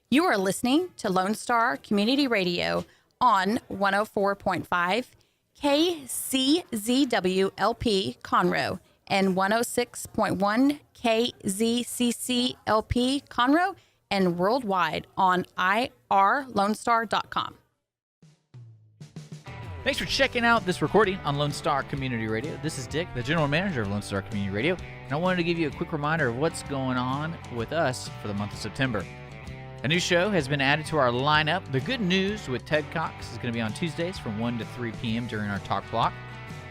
You are listening to Lone Star Community Radio on 104.5 KCZWLP Conroe and 106.1 KZCCLP Conroe and worldwide on irlonestar.com. Thanks for checking out this recording on Lone Star Community Radio. This is Dick, the General Manager of Lone Star Community Radio, and I wanted to give you a quick reminder of what's going on with us for the month of September. A new show has been added to our lineup. The Good News with Ted Cox is going to be on Tuesdays from 1 to 3 p.m. during our Talk Block.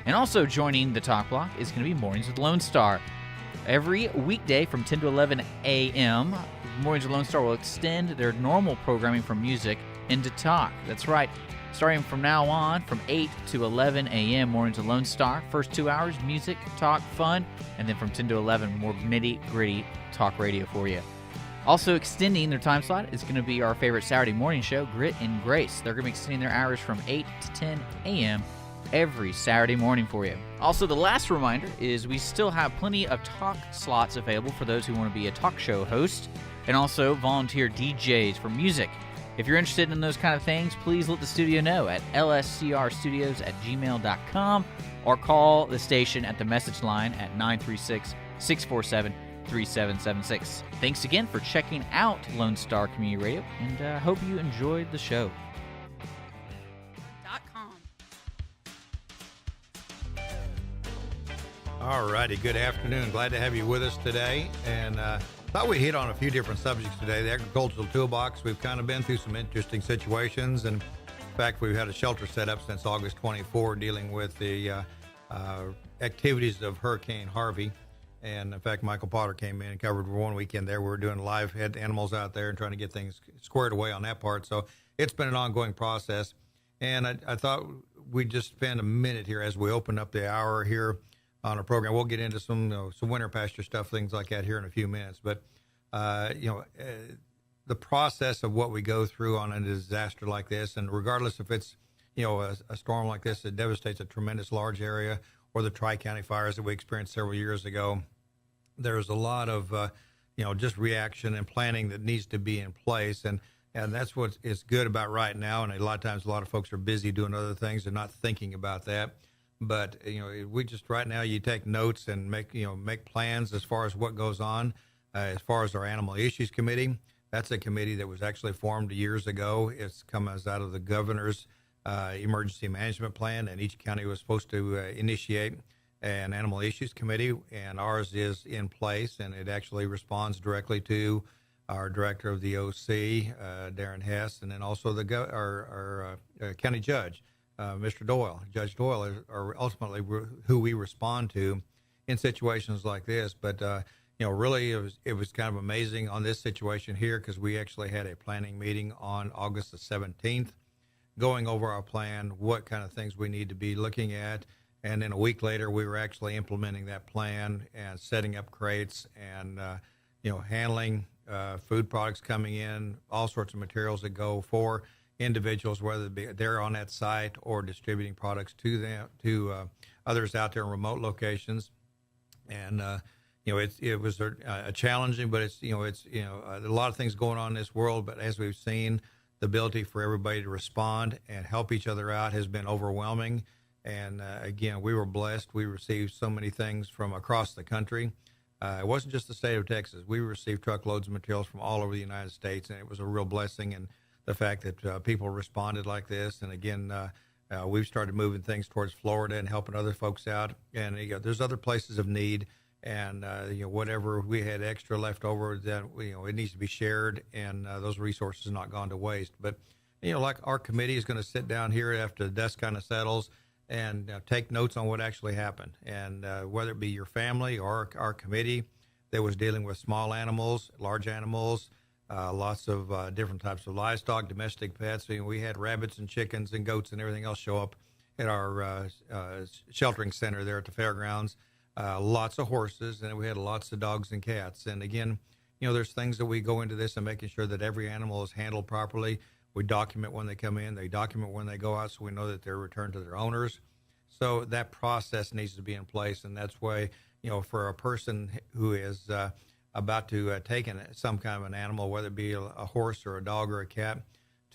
And also joining the Talk Block is going to be Mornings with Lone Star. Every weekday from 10 to 11 a.m., Mornings with Lone Star will extend their normal programming from music into talk. That's right. Starting from now on, from 8 to 11 a.m., Mornings with Lone Star. First 2 hours, music, talk, fun. And then from 10 to 11, more nitty-gritty talk radio for you. Also extending their time slot is going to be our favorite Saturday morning show, Grit and Grace. They're going to be extending their hours from 8 to 10 a.m. every Saturday morning for you. Also, the last reminder is we still have plenty of talk slots available for those who want to be a talk show host and also volunteer DJs for music. If you're interested in those kind of things, please let the studio know at lscrstudios@gmail.com or call the station at the message line at 936-647-3776. Thanks again for checking out Lone Star Community Radio, and hope you enjoyed the show. All righty, good afternoon. Glad to have you with us today. And thought we'd hit on a few different subjects today. The agricultural toolbox, we've kind of been through some interesting situations. And in fact, we've had a shelter set up since August 24 dealing with the activities of Hurricane Harvey. And in fact, Michael Potter came in and covered for one weekend there. We were doing live head animals out there and trying to get things squared away on that part. So it's been an ongoing process. And I thought we'd just spend a minute here as we open up the hour here on our program. We'll get into some winter pasture stuff, things like that here in a few minutes. But, the process of what we go through on a disaster like this, and regardless if it's, a storm like this that devastates a tremendous large area or the Tri-County fires that we experienced several years ago, there's a lot of, just reaction and planning that needs to be in place. And that's what is good about right now. And a lot of times, a lot of folks are busy doing other things and not thinking about that. But, we just right now, you take notes and make plans as far as what goes on. As far as our Animal Issues Committee, that's a committee that was actually formed years ago. It's come out of the governor's emergency management plan, and each county was supposed to initiate an Animal Issues Committee, and ours is in place, and it actually responds directly to our director of the OC, Darren Hess, and then also our county judge, Mr. Doyle. Judge Doyle are ultimately who we respond to in situations like this. But really it was kind of amazing on this situation here, because we actually had a planning meeting on August the 17th, going over our plan, what kind of things we need to be looking at. And then a week later, we were actually implementing that plan and setting up crates and, handling food products coming in, all sorts of materials that go for individuals, whether they're on that site or distributing products to them, to others out there in remote locations. And, it was a challenging, but it's a lot of things going on in this world. But as we've seen, the ability for everybody to respond and help each other out has been overwhelming. And again, we were blessed. We received so many things from across the country. It wasn't just the state of Texas. We received truckloads of materials from all over the United States, and it was a real blessing. And the fact that people responded like this, and again, we've started moving things towards Florida and helping other folks out. And there's other places of need, and whatever we had extra left over, that it needs to be shared, and those resources not gone to waste. But like our committee is going to sit down here after the dust kind of settles and take notes on what actually happened. And whether it be your family or our committee that was dealing with small animals, large animals, lots of different types of livestock, domestic pets. We had rabbits and chickens and goats and everything else show up at our sheltering center there at the fairgrounds. Lots of horses, and we had lots of dogs and cats. And again, there's things that we go into this and making sure that every animal is handled properly. We document when they come in, they document when they go out, so we know that they're returned to their owners. So that process needs to be in place, and that's why, for a person who is about to take some kind of an animal, whether it be a horse or a dog or a cat,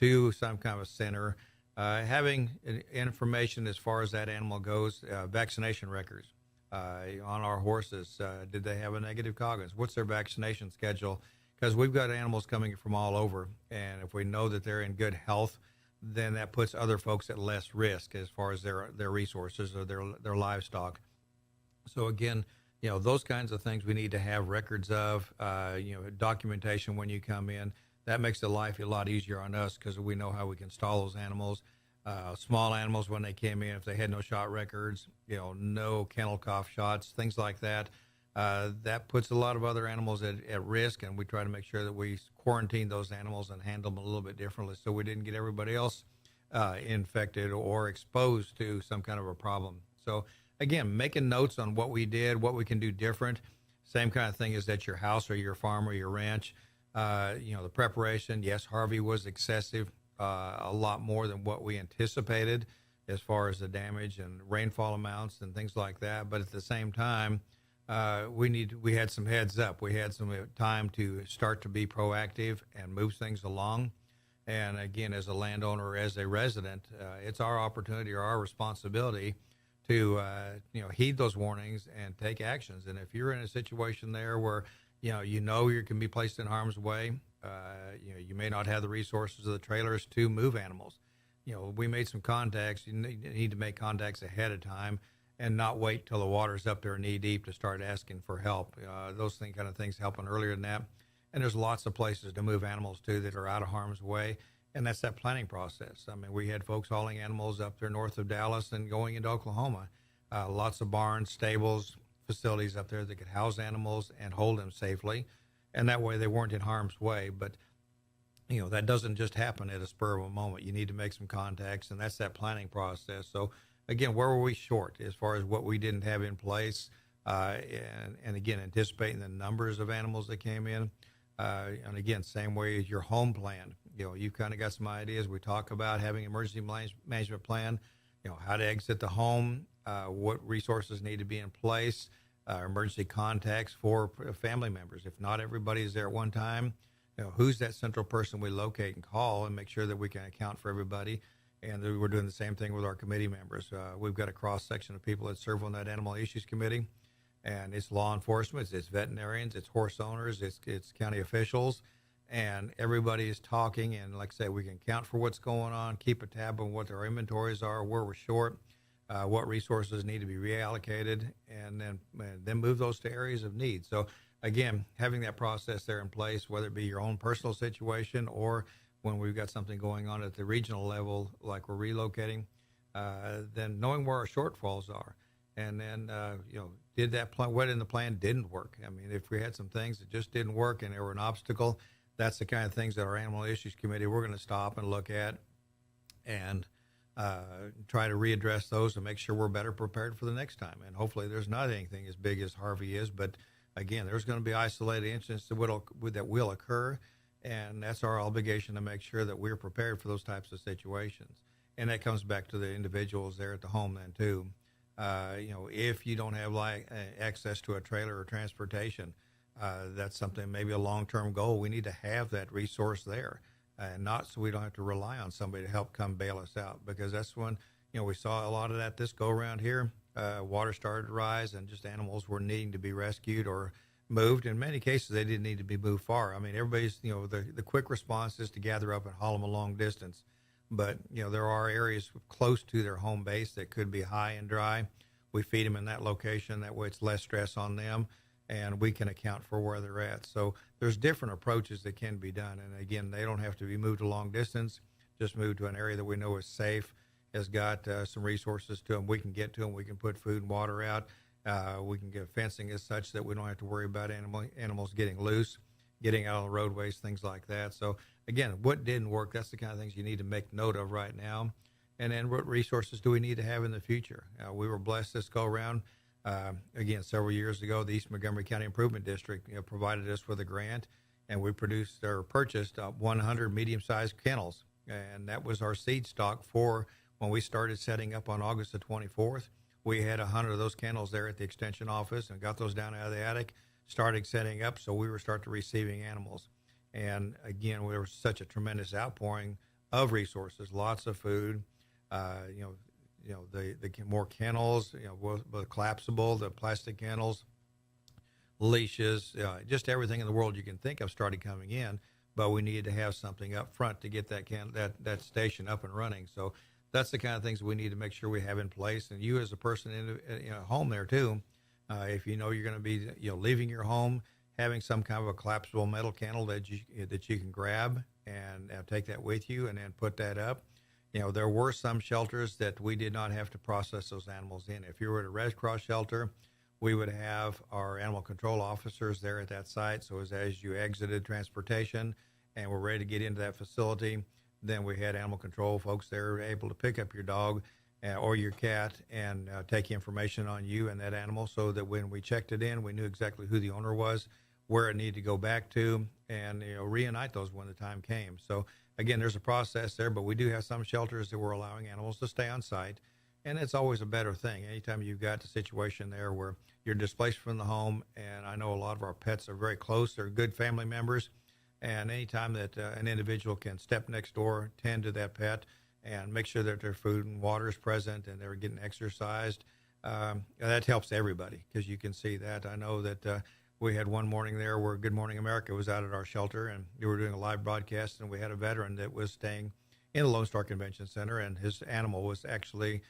to some kind of a center, having information as far as that animal goes, vaccination records on our horses. Did they have a negative Coggins? What's their vaccination schedule? Because we've got animals coming from all over, and if we know that they're in good health, then that puts other folks at less risk as far as their resources or their livestock. So again, those kinds of things we need to have records of, documentation when you come in. That makes the life a lot easier on us because we know how we can stall those animals. Small animals, when they came in, if they had no shot records, no kennel cough shots, things like that, that puts a lot of other animals at risk, and we try to make sure that we quarantine those animals and handle them a little bit differently so we didn't get everybody else infected or exposed to some kind of a problem. So again, making notes on what we did, what we can do different. Same kind of thing as at your house or your farm or your ranch. The preparation, yes, Harvey was excessive, a lot more than what we anticipated as far as the damage and rainfall amounts and things like that. But at the same time, we had some heads up. We had some time to start to be proactive and move things along. And again, as a landowner or as a resident, it's our opportunity or our responsibility to heed those warnings and take actions. And if you're in a situation there where you can be placed in harm's way, you may not have the resources of the trailers to move animals. We made some contacts. You need to make contacts ahead of time and not wait till the water's up there knee deep to start asking for help. Those kind of things happen earlier than that. And there's lots of places to move animals to that are out of harm's way. And that's that planning process. I mean, we had folks hauling animals up there north of Dallas and going into Oklahoma. Lots of barns, stables, facilities up there that could house animals and hold them safely. And that way they weren't in harm's way. But, that doesn't just happen at a spur of a moment. You need to make some contacts, and that's that planning process. So, again, where were we short as far as what we didn't have in place? And again, anticipating the numbers of animals that came in. And again, same way as your home plan. You've kind of got some ideas. We talk about having an emergency management plan, how to exit the home, what resources need to be in place, emergency contacts for family members. If not everybody is there at one time, who's that central person we locate and call and make sure that we can account for everybody. And we're doing the same thing with our committee members. We've got a cross-section of people that serve on that Animal Issues Committee, and it's law enforcement, it's veterinarians, it's horse owners, it's county officials, and everybody is talking. And like I say, we can count for what's going on, keep a tab on what our inventories are, where we're short, what resources need to be reallocated, and then move those to areas of need. So again, having that process there in place, whether it be your own personal situation or when we've got something going on at the regional level, like we're relocating, then knowing where our shortfalls are. And then, did that plan, what in the plan didn't work? I mean, if we had some things that just didn't work and they were an obstacle, that's the kind of things that our Animal Issues Committee, we're going to stop and look at and try to readdress those and make sure we're better prepared for the next time. And hopefully there's not anything as big as Harvey is, but again, there's going to be isolated incidents that will occur. And that's our obligation to make sure that we're prepared for those types of situations. And that comes back to the individuals there at the home then too. If you don't have access to a trailer or transportation, that's something, maybe a long-term goal. We need to have that resource there, and not so we don't have to rely on somebody to help come bail us out, because that's when, we saw a lot of that this go around here. Water started to rise and just animals were needing to be rescued or moved. In many cases, they didn't need to be moved far. I mean, everybody's, the quick response is to gather up and haul them a long distance. But, there are areas close to their home base that could be high and dry. We feed them in that location. That way it's less stress on them, and we can account for where they're at. So there's different approaches that can be done. And again, they don't have to be moved a long distance. Just move to an area that we know is safe, has got some resources to them. We can get to them. We can put food and water out. We can get fencing as such that we don't have to worry about animals getting loose, getting out on the roadways, things like that. So again, what didn't work, that's the kind of things you need to make note of right now. And then what resources do we need to have in the future? We were blessed this go around. Again, several years ago, the East Montgomery County Improvement District provided us with a grant, and we purchased 100 medium-sized kennels. And that was our seed stock for when we started setting up on August the 24th. We had 100 of those kennels there at the extension office and got those down out of the attic, started setting up, so we were starting receiving animals. And again, there was such a tremendous outpouring of resources, lots of food, the more kennels, the collapsible, the plastic kennels, leashes, just everything in the world you can think of started coming in. But we needed to have something up front to get that station up and running. So that's the kind of things we need to make sure we have in place. And you, as a person in a home there too, if you know you're going to be leaving your home, having some kind of a collapsible metal kennel that you can grab and take that with you and then put that up. There were some shelters that we did not have to process those animals in. If you were at a Red Cross shelter, we would have our animal control officers there at that site. So as you exited transportation and were ready to get into that facility, then we had animal control folks there able to pick up your dog or your cat and take information on you and that animal, so that when we checked it in, we knew exactly who the owner was, where it needed to go back to, and reunite those when the time came. So again, there's a process there, but we do have some shelters that we're allowing animals to stay on site, and it's always a better thing. Anytime you've got a situation there where you're displaced from the home, and I know a lot of our pets are very close, they're good family members, and anytime that an individual can step next door, tend to that pet, and make sure that their food and water is present and they're getting exercised, that helps everybody, because you can see that. I know that we had one morning there where Good Morning America was out at our shelter, and we were doing a live broadcast, and we had a veteran that was staying in the Lone Star Convention Center, and his animal was actually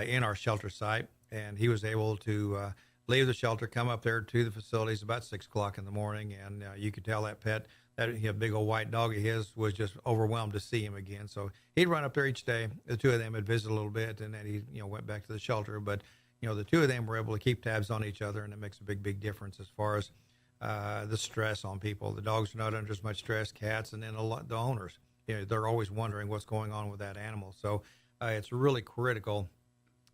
in our shelter site, and he was able to leave the shelter, come up there to the facilities about 6 o'clock in the morning, and you could tell that pet, that big old white dog of his, was just overwhelmed to see him again. So he'd run up there each day. The two of them had visited a little bit, and then he went back to the shelter, but the two of them were able to keep tabs on each other, and it makes a big difference as far as the stress on people. The dogs are not under as much stress, cats, and then the owners. They're always wondering what's going on with that animal. So it's really critical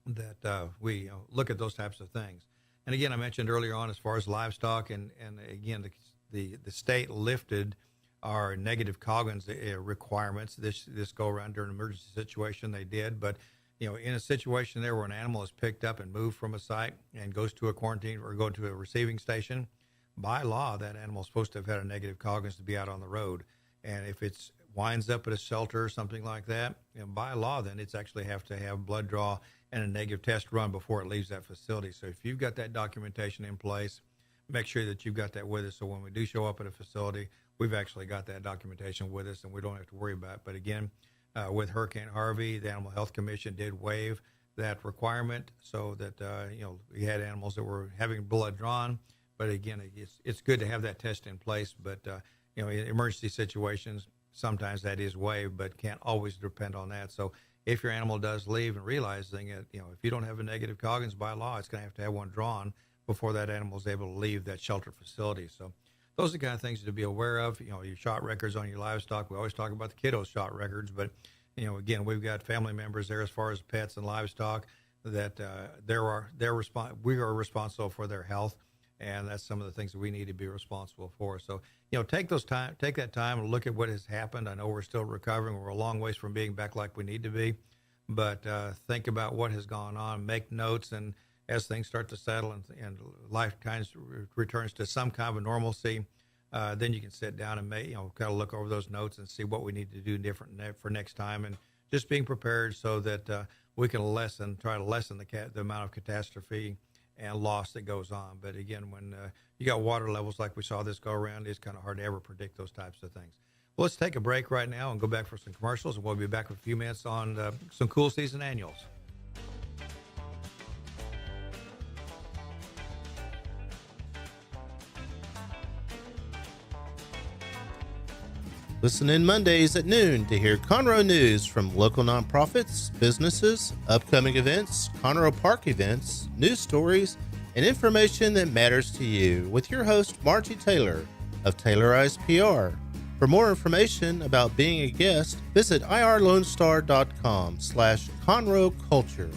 that we look at those types of things. And again, I mentioned earlier on as far as livestock, and again, the state lifted our negative coggins requirements this go around during an emergency situation. They did, but in a situation there where an animal is picked up and moved from a site and goes to a quarantine or go to a receiving station, by law, that animal is supposed to have had a negative coggins to be out on the road. And if it winds up at a shelter or something like that, by law, then it's actually have to have blood draw and a negative test run before it leaves that facility. So if you've got that documentation in place, make sure that you've got that with us. So when we do show up at a facility, we've actually got that documentation with us, and we don't have to worry about it. But again, with Hurricane Harvey, the Animal Health Commission did waive that requirement, so that we had animals that were having blood drawn. But again, it's good to have that test in place. But in emergency situations, sometimes that is waived, but can't always depend on that. So if your animal does leave, and realizing that if you don't have a negative coggins, by law, it's going to have one drawn before that animal is able to leave that shelter facility. So those are the kind of things to be aware of. Your shot records on your livestock. We always talk about the kiddos' shot records, but again, we've got family members there as far as pets and livestock that we are responsible for their health, and that's some of the things that we need to be responsible for. So take that time and look at what has happened. I know we're still recovering. We're a long ways from being back like we need to be, but think about what has gone on. Make notes, and as things start to settle and life kind of returns to some kind of a normalcy, then you can sit down and kind of look over those notes and see what we need to do different for next time, and just being prepared so that we can try to lessen the amount of catastrophe and loss that goes on. But again, when you got water levels like we saw this go around, it's kind of hard to ever predict those types of things. Well, let's take a break right now and go back for some commercials, and we'll be back in a few minutes on some cool season annuals. Listen in Mondays at noon to hear Conroe news from local nonprofits, businesses, upcoming events, Conroe Park events, news stories, and information that matters to you with your host, Margie Taylor of Taylorized PR. For more information about being a guest, visit irlonestar.com/Conroe Culture.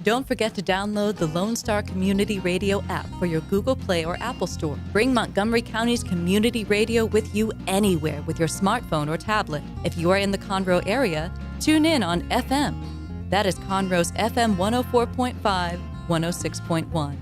Don't forget to download the Lone Star Community Radio app for your Google Play or Apple Store. Bring Montgomery County's community radio with you anywhere with your smartphone or tablet. If you are in the Conroe area, tune in on FM. That is Conroe's FM 104.5, 106.1.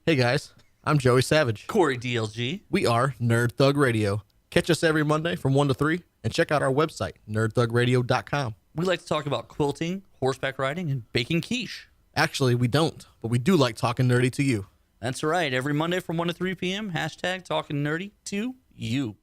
Hey guys, I'm Joey Savage. Corey DLG. We are Nerd Thug Radio. Catch us every Monday from 1 to 3 and check out our website, nerdthugradio.com. We like to talk about quilting, horseback riding, and baking quiche. Actually, we don't, but we do like talking nerdy to you. That's right. Every Monday from 1 to 3 p.m., hashtag talking nerdy to you.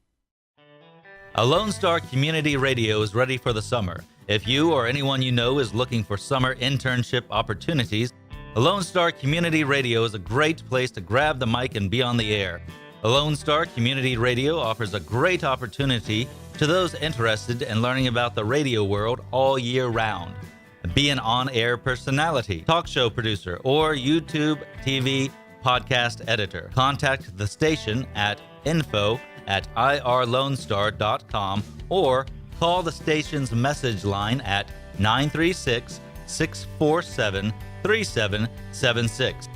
A Lone Star Community Radio is ready for the summer. If you or anyone you know is looking for summer internship opportunities, a Lone Star Community Radio is a great place to grab the mic and be on the air. A Lone Star Community Radio offers a great opportunity to those interested in learning about the radio world all year round. Be an on-air personality, talk show producer, or YouTube, TV, podcast editor. Contact the station at info@irlonestar.com or call the station's message line at 936-647-3776.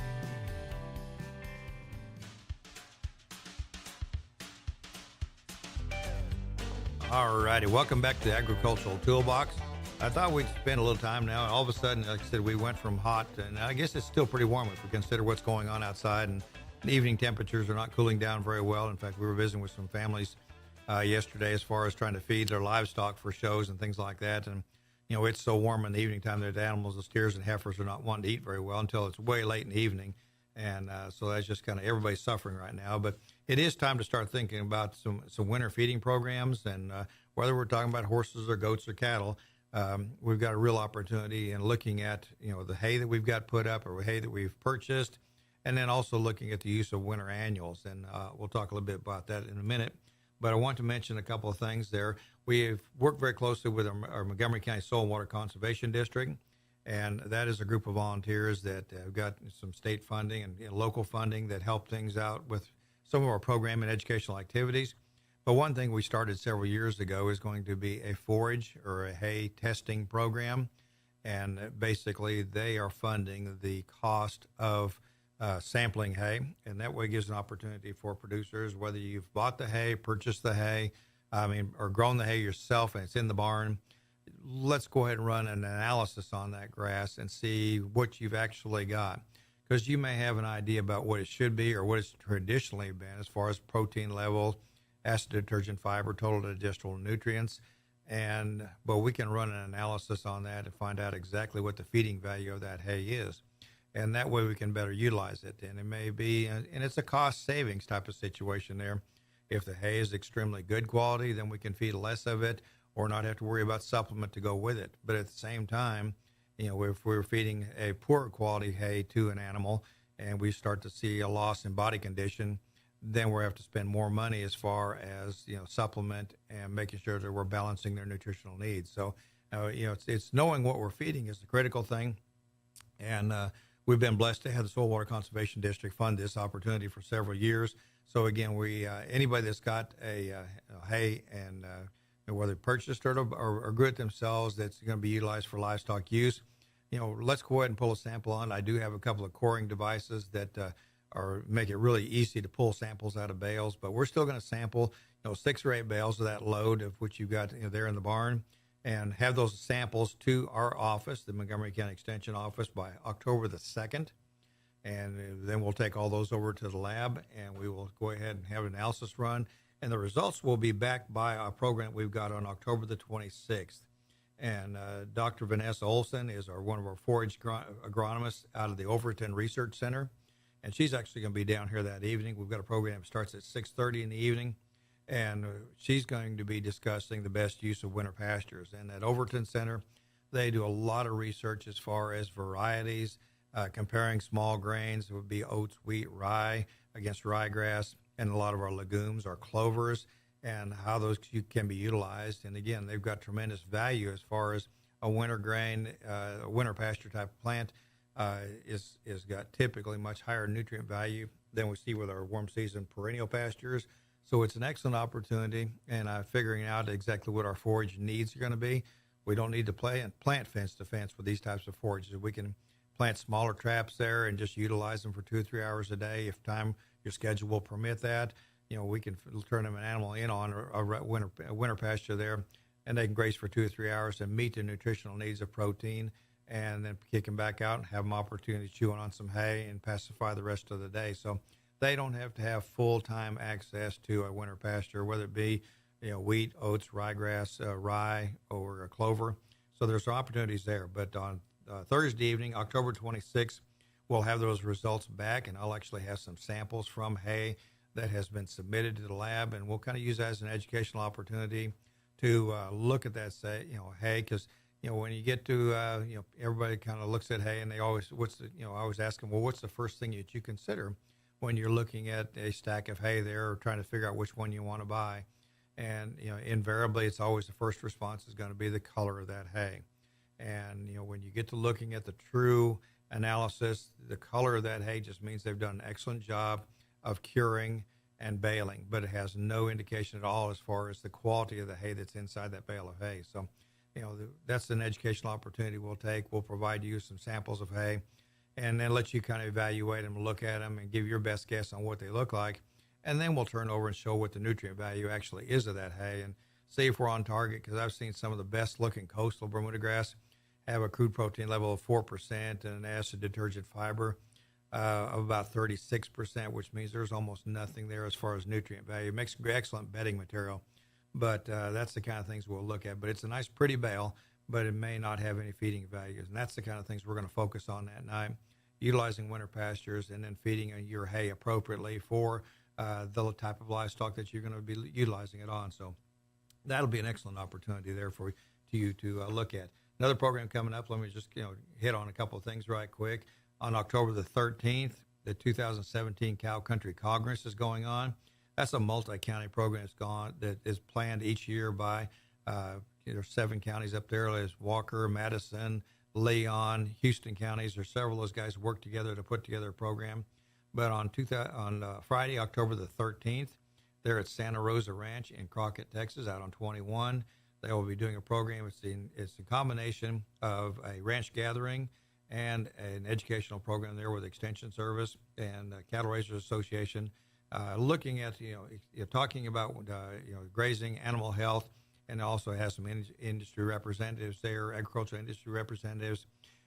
All righty, welcome back to the Agricultural Toolbox. I thought we'd spend a little time now, and all of a sudden, like I said, we went from hot, and I guess it's still pretty warm if we consider what's going on outside, and the evening temperatures are not cooling down very well. In fact, we were visiting with some families yesterday as far as trying to feed their livestock for shows and things like that, and you know, it's so warm in the evening time that the animals, the steers and heifers, are not wanting to eat very well until it's way late in the evening. And so that's just kind of everybody's suffering right now. But it is time to start thinking about some winter feeding programs. And whether we're talking about horses or goats or cattle, we've got a real opportunity in looking at, you know, the hay that we've got put up or hay that we've purchased, and then also looking at the use of winter annuals. And we'll talk a little bit about that in a minute. But I want to mention a couple of things there. We've worked very closely with our Montgomery County Soil and Water Conservation District, and that is a group of volunteers that have got some state funding and local funding that help things out with some of our program and educational activities. But one thing we started several years ago is going to be a forage or a hay testing program, and basically they are funding the cost of sampling hay, and that way gives an opportunity for producers, whether you've bought the hay, purchased the hay, or grown the hay yourself and it's in the barn. Let's go ahead and run an analysis on that grass and see what you've actually got, because you may have an idea about what it should be or what it's traditionally been as far as protein level, acid detergent, fiber, total digestible nutrients, but we can run an analysis on that and find out exactly what the feeding value of that hay is. And that way we can better utilize it. And it may be, and it's a cost savings type of situation there. If the hay is extremely good quality, then we can feed less of it or not have to worry about supplement to go with it. But at the same time, you know, if we're feeding a poor quality hay to an animal and we start to see a loss in body condition, then we'll have to spend more money as far as, you know, supplement and making sure that we're balancing their nutritional needs. So, you know, it's knowing what we're feeding is the critical thing. And, we've been blessed to have the Soil Water Conservation District fund this opportunity for several years. So again, we anybody that's got a hay and whether purchased or grew it themselves, that's going to be utilized for livestock use, you know, let's go ahead and pull a sample on. I do have a couple of coring devices that make it really easy to pull samples out of bales, but we're still going to sample, you know, 6 or 8 bales of that load of which you've got, you know, there in the barn, and have those samples to our office, the Montgomery County Extension office, by October the 2nd. And then we'll take all those over to the lab, and we will go ahead and have an analysis run. And the results will be backed by a program we've got on October the 26th. And Dr. Vanessa Olson is one of our forage agronomists out of the Overton Research Center. And she's actually going to be down here that evening. We've got a program that starts at 6:30 in the evening. And she's going to be discussing the best use of winter pastures. And at Overton Center, they do a lot of research as far as varieties, comparing small grains. It would be oats, wheat, rye against ryegrass, and a lot of our legumes, our clovers, and how those can be utilized. And again, they've got tremendous value as far as a winter grain, a winter pasture type of plant is got typically much higher nutrient value than we see with our warm season perennial pastures. So it's an excellent opportunity, and figuring out exactly what our forage needs are going to be. We don't need to plant fence to fence with these types of forages. We can plant smaller traps there and just utilize them for 2 or 3 hours a day. If your schedule will permit that, you know, we can turn an animal in on a winter pasture there, and they can graze for 2 or 3 hours and meet the nutritional needs of protein and then kick them back out and have them opportunity chewing on some hay and pacify the rest of the day. So they don't have to have full-time access to a winter pasture, whether it be wheat, oats, ryegrass, rye, or clover. So there's opportunities there. But on Thursday evening, October 26th, we'll have those results back, and I'll actually have some samples from hay that has been submitted to the lab, and we'll kind of use that as an educational opportunity to look at that, hay, because when you get to everybody kind of looks at hay, and they always I always ask them, well, what's the first thing that you consider when you're looking at a stack of hay there, or trying to figure out which one you want to buy? And invariably, it's always the first response is going to be the color of that hay. And when you get to looking at the true analysis, the color of that hay just means they've done an excellent job of curing and baling, but it has no indication at all as far as the quality of the hay that's inside that bale of hay. So, that's an educational opportunity we'll take. We'll provide you some samples of hay, and then let you kind of evaluate them, look at them, and give your best guess on what they look like. And then we'll turn over and show what the nutrient value actually is of that hay and see if we're on target, because I've seen some of the best looking coastal Bermuda grass have a crude protein level of 4% and an acid detergent fiber of about 36%, which means there's almost nothing there as far as nutrient value. It makes excellent bedding material, but that's the kind of things we'll look at. But it's a nice, pretty bale, but it may not have any feeding values, and that's the kind of things we're going to focus on that night, utilizing winter pastures and then feeding your hay appropriately for the type of livestock that you're going to be utilizing it on. So that'll be an excellent opportunity there for you to look at. Another program coming up, let me just hit on a couple of things right quick. On October the 13th, the 2017 Cow Country Congress is going on. That's a multi-county program that is planned each year by there's 7 counties up there. There's Walker, Madison, Leon, Houston counties. There's several of those guys work together to put together a program. But on Friday, October the 13th, they're at Santa Rosa Ranch in Crockett, Texas, out on 21. They will be doing a program. It's a combination of a ranch gathering and an educational program there with Extension Service and Cattle Raisers Association, looking at talking about grazing, animal health, and also has some industry representatives there, agricultural industry representatives,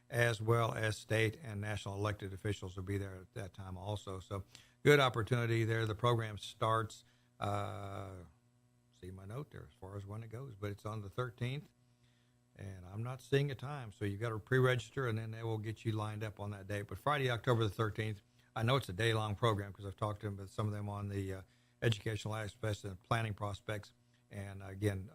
as well as state and national elected officials will be there at that time also. So good opportunity there. The program starts, see my note there as far as when it goes, but it's on the 13th, and I'm not seeing a time. So you got to pre-register, and then they will get you lined up on that date. But Friday, October the 13th, I know it's a day-long program because I've talked to them, but some of them on the educational aspects and planning prospects. And again,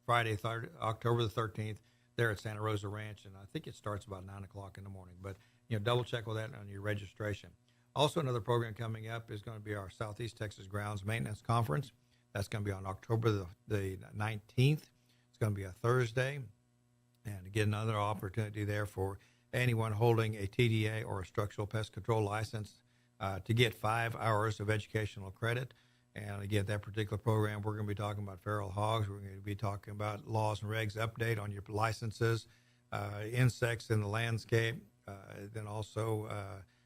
Friday, October the 13th, there at Santa Rosa Ranch, and I think it starts about 9 o'clock in the morning. But double check with that on your registration. Also, another program coming up is going to be our Southeast Texas Grounds Maintenance Conference. That's going to be on October the 19th. It's going to be a Thursday, and again, another opportunity there for anyone holding a TDA or a structural pest control license to get 5 hours of educational credit. And again, that particular program, we're going to be talking about feral hogs. We're going to be talking about laws and regs update on your licenses, insects in the landscape, then also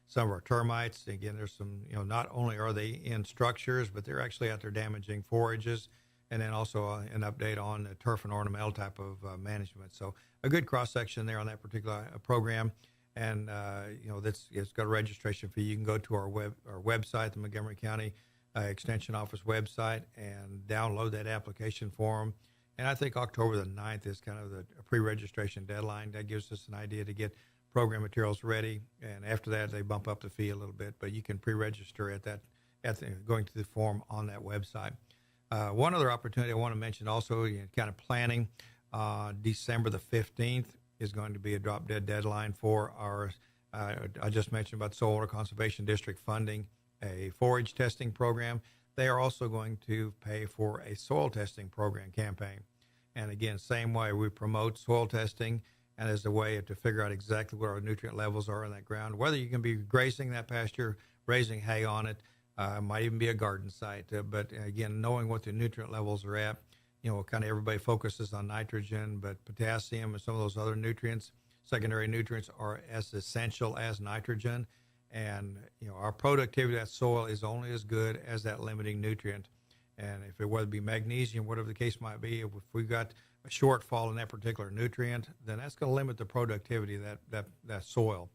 some of our termites. Again, there's some, not only are they in structures, but they're actually out there damaging forages. And then also an update on the turf and ornamental type of management. So a good cross-section there on that particular program. And, it's got a registration fee. You can go to our website, the Montgomery County Extension Office website, and download that application form. And I think October the 9th is kind of the pre-registration deadline. That gives us an idea to get program materials ready. And after that, they bump up the fee a little bit. But you can pre-register going to the form on that website. One other opportunity I want to mention also, kind of planning, December the 15th is going to be a drop-dead deadline for our, I just mentioned about Soil Water Conservation District funding a forage testing program. They are also going to pay for a soil testing program campaign. And again, same way, we promote soil testing and as a way to figure out exactly what our nutrient levels are in that ground, whether you can be grazing that pasture, raising hay on it, might even be a garden site. But again, knowing what the nutrient levels are at, kind of everybody focuses on nitrogen, but potassium and some of those other nutrients, secondary nutrients, are as essential as nitrogen. And, our productivity of that soil is only as good as that limiting nutrient. And if it whether it be magnesium, whatever the case might be, if we've got a shortfall in that particular nutrient, then that's going to limit the productivity of that soil.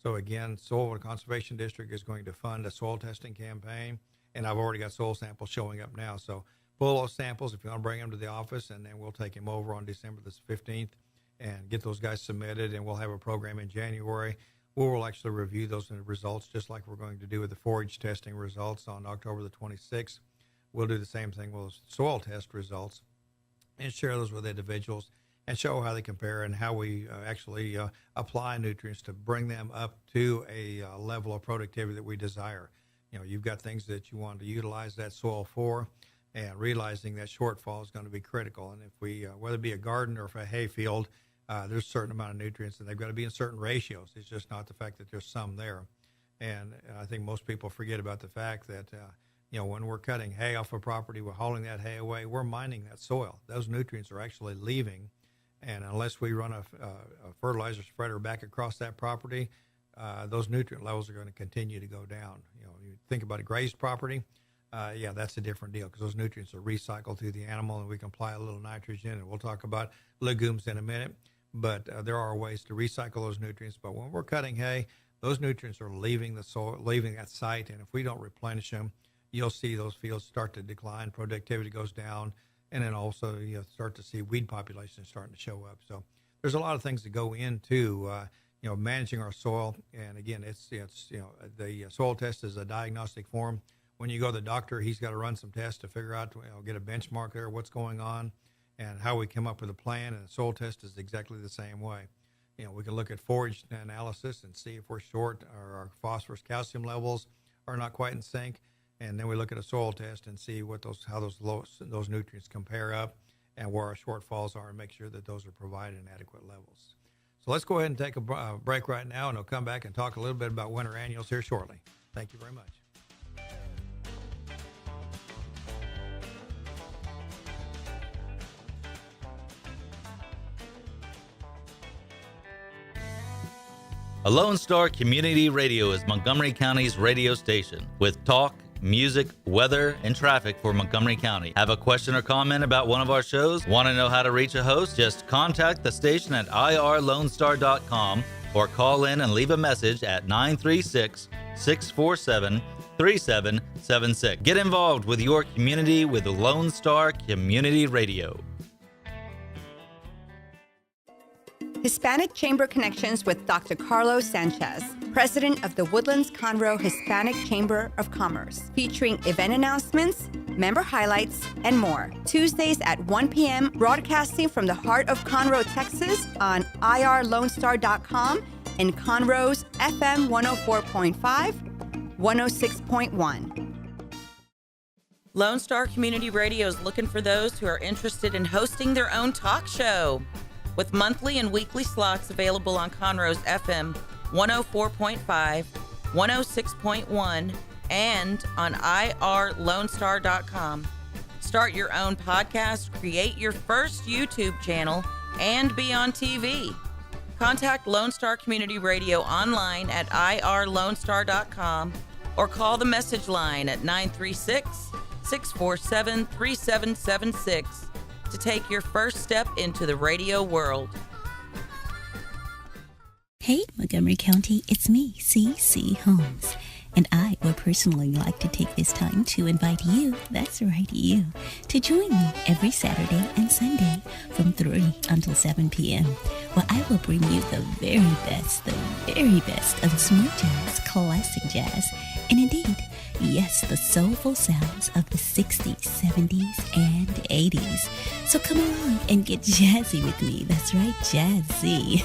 So again, Soil Conservation District is going to fund a soil testing campaign, and I've already got soil samples showing up now. So pull those samples if you want to bring them to the office, and then we'll take them over on December the 15th and get those guys submitted, and we'll have a program in January. We'll actually review those results just like we're going to do with the forage testing results on October the 26th. We'll do the same thing with soil test results and share those with individuals and show how they compare and how we actually apply nutrients to bring them up to a level of productivity that we desire. You've got things that you want to utilize that soil for, and realizing that shortfall is going to be critical. And if we, whether it be a garden or if a hay field, there's a certain amount of nutrients, and they've got to be in certain ratios. It's just not the fact that there's some there. And I think most people forget about the fact that, when we're cutting hay off a property, we're hauling that hay away, we're mining that soil. Those nutrients are actually leaving. And unless we run a fertilizer spreader back across that property, those nutrient levels are going to continue to go down. You think about a grazed property, that's a different deal because those nutrients are recycled through the animal, and we can apply a little nitrogen. And we'll talk about legumes in a minute. But there are ways to recycle those nutrients. But when we're cutting hay, those nutrients are leaving the soil, leaving that site. And if we don't replenish them, you'll see those fields start to decline, productivity goes down, and then also you start to see weed populations starting to show up. So there's a lot of things that go into managing our soil. And again, it's the soil test is a diagnostic form. When you go to the doctor, he's got to run some tests to figure out, get a benchmark there, what's going on, and how we come up with a plan. And the soil test is exactly the same way. We can look at forage analysis and see if we're short or our phosphorus calcium levels are not quite in sync. And then we look at a soil test and see how those nutrients compare up and where our shortfalls are, and make sure that those are provided in adequate levels. So let's go ahead and take a break right now, and we'll come back and talk a little bit about winter annuals here shortly. Thank you very much. A Lone Star Community Radio is Montgomery County's radio station with talk, music, weather, and traffic for Montgomery County. Have a question or comment about one of our shows? Want to know how to reach a host? Just contact the station at irlonestar.com or call in and leave a message at 936-647-3776. Get involved with your community with Lone Star Community Radio. Hispanic Chamber Connections with Dr. Carlos Sanchez, President of the Woodlands Conroe Hispanic Chamber of Commerce, featuring event announcements, member highlights, and more. Tuesdays at 1 p.m., broadcasting from the heart of Conroe, Texas on irlonestar.com and Conroe's FM 104.5, 106.1. Lone Star Community Radio is looking for those who are interested in hosting their own talk show. With monthly and weekly slots available on Conroe's FM 104.5, 106.1, and on irlonestar.com. Start your own podcast, create your first YouTube channel, and be on TV. Contact Lone Star Community Radio online at irlonestar.com or call the message line at 936-647-3776 to take your first step into the radio world. Hey, Montgomery County, it's me, C.C. Holmes. And I would personally like to take this time to invite you, that's right, you, to join me every Saturday and Sunday from 3 until 7 p.m. where I will bring you the very best of smooth jazz, classic jazz, and indeed, yes, the soulful sounds of the 60s, 70s, and 80s. So come along and get jazzy with me. That's right, jazzy.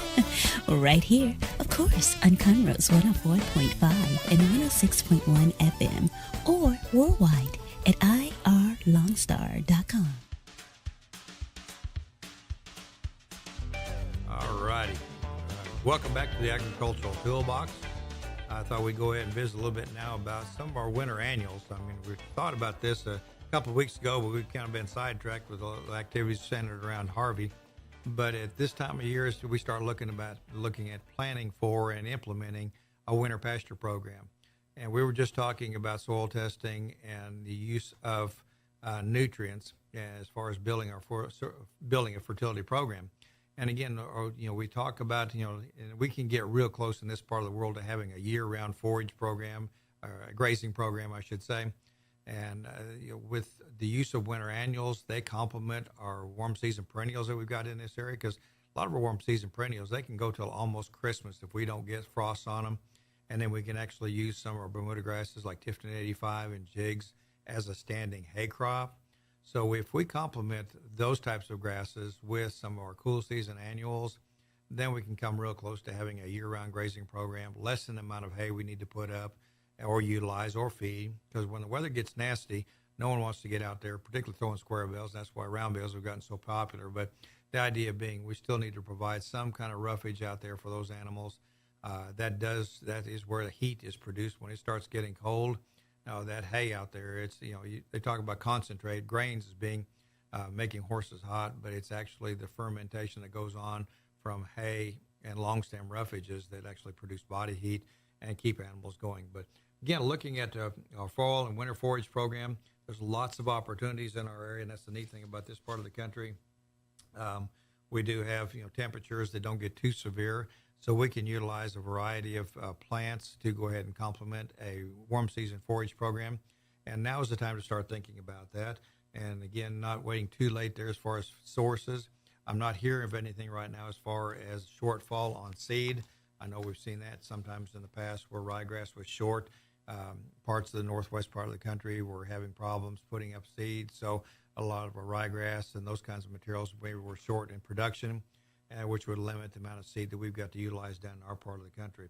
Right here, of course, on Conroe's 104.5 and 106.1 FM, or worldwide at irlonestar.com. All righty. Welcome back to the Agricultural Toolbox. I thought we'd go ahead and visit a little bit now about some of our winter annuals. I mean, we thought about this a couple of weeks ago, but we've kind of been sidetracked with the activities centered around Harvey. But at this time of year, we start looking at planning for and implementing a winter pasture program. And we were just talking about soil testing and the use of nutrients as far as building a fertility program. And again, we talk about, and we can get real close in this part of the world to having a year-round forage program, a grazing program, I should say. And with the use of winter annuals, they complement our warm season perennials that we've got in this area, because a lot of our warm season perennials, they can go till almost Christmas if we don't get frost on them. And then we can actually use some of our Bermuda grasses like Tifton 85 and jigs as a standing hay crop. So if we complement those types of grasses with some of our cool season annuals, then we can come real close to having a year-round grazing program, lessen the amount of hay we need to put up or utilize or feed, because when the weather gets nasty, no one wants to get out there, particularly throwing square bales. That's why round bales have gotten so popular. But the idea being we still need to provide some kind of roughage out there for those animals. That is where the heat is produced when it starts getting cold. Now that hay out there, it's they talk about concentrate grains as being making horses hot, but it's actually the fermentation that goes on from hay and long stem roughages that actually produce body heat and keep animals going. But again, looking at our fall and winter forage program, there's lots of opportunities in our area, and that's the neat thing about this part of the country. We do have temperatures that don't get too severe, so we can utilize a variety of plants to go ahead and complement a warm season forage program. And now is the time to start thinking about that. And again, not waiting too late there as far as sources. I'm not hearing of anything right now as far as shortfall on seed. I know we've seen that sometimes in the past where ryegrass was short. Parts of the northwest part of the country were having problems putting up seed. So a lot of our ryegrass and those kinds of materials maybe were short in production, which would limit the amount of seed that we've got to utilize down in our part of the country.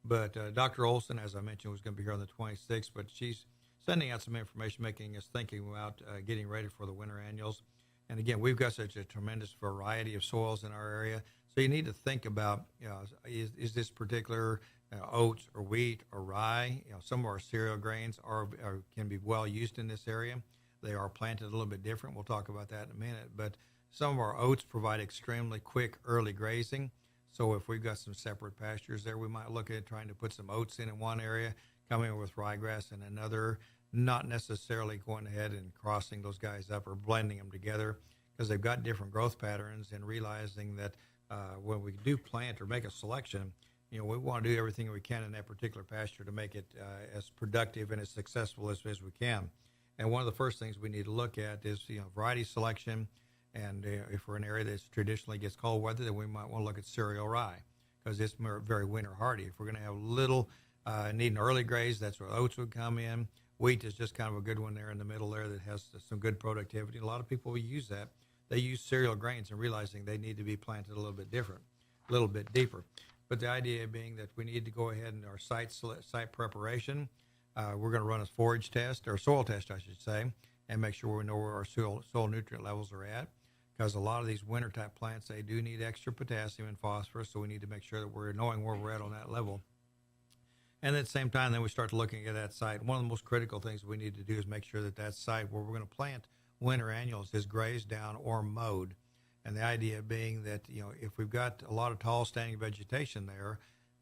But Dr. Olson, as I mentioned, was going to be here on the 26th, but she's sending out some information, making us thinking about getting ready for the winter annuals. And again, we've got such a tremendous variety of soils in our area. So you need to think about, is this particular oats or wheat or rye? Some of our cereal grains can be well used in this area. They are planted a little bit different. We'll talk about that in a minute. But some of our oats provide extremely quick early grazing. So if we've got some separate pastures there, we might look at trying to put some oats in one area, coming with ryegrass in another, not necessarily going ahead and crossing those guys up or blending them together, because they've got different growth patterns, and realizing that when we do plant or make a selection, we want to do everything we can in that particular pasture to make it as productive and as successful as we can. And one of the first things we need to look at is variety selection. And if we're in an area that traditionally gets cold weather, then we might want to look at cereal rye, because it's very winter hardy. If we're going to have little need an early graze, that's where oats would come in. Wheat is just kind of a good one there in the middle there that has some good productivity. A lot of people will use that. They use cereal grains and realizing they need to be planted a little bit different, a little bit deeper. But the idea being that we need to go ahead and our site preparation, we're going to run a forage test, or soil test, I should say, and make sure we know where our soil nutrient levels are at. Because a lot of these winter-type plants, they do need extra potassium and phosphorus, so we need to make sure that we're knowing where we're at on that level. And at the same time, then we start looking at that site. One of the most critical things we need to do is make sure that that site where we're going to plant winter annuals is grazed down or mowed. And the idea being that, if we've got a lot of tall standing vegetation there,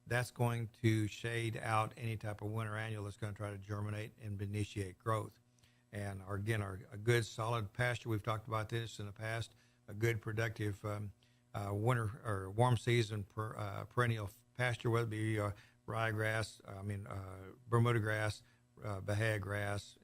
that's going to shade out any type of winter annual that's going to try to germinate and initiate growth. And a good solid pasture, we've talked about this in the past, a good productive winter or warm season perennial pasture, whether it be ryegrass, Bermuda grass, Bahia grass,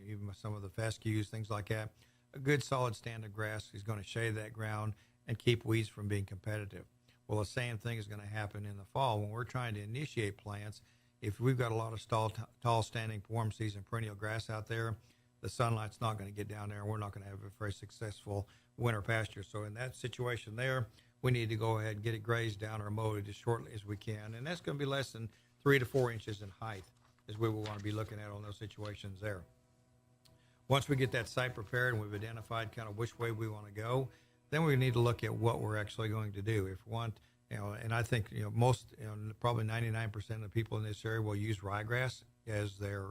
even some of the fescues, things like that. A good solid stand of grass is going to shade that ground and keep weeds from being competitive. Well, the same thing is going to happen in the fall when we're trying to initiate plants. If we've got a lot of tall standing warm season perennial grass out there, the sunlight's not going to get down there, and we're not going to have a very successful winter pasture. So in that situation there, we need to go ahead and get it grazed down or mowed as shortly as we can. And that's going to be less than 3 to 4 inches in height is what we want to be looking at on those situations there. Once we get that site prepared and we've identified kind of which way we want to go, then we need to look at what we're actually going to do. If we want, and I think, most, probably 99% of the people in this area will use ryegrass as their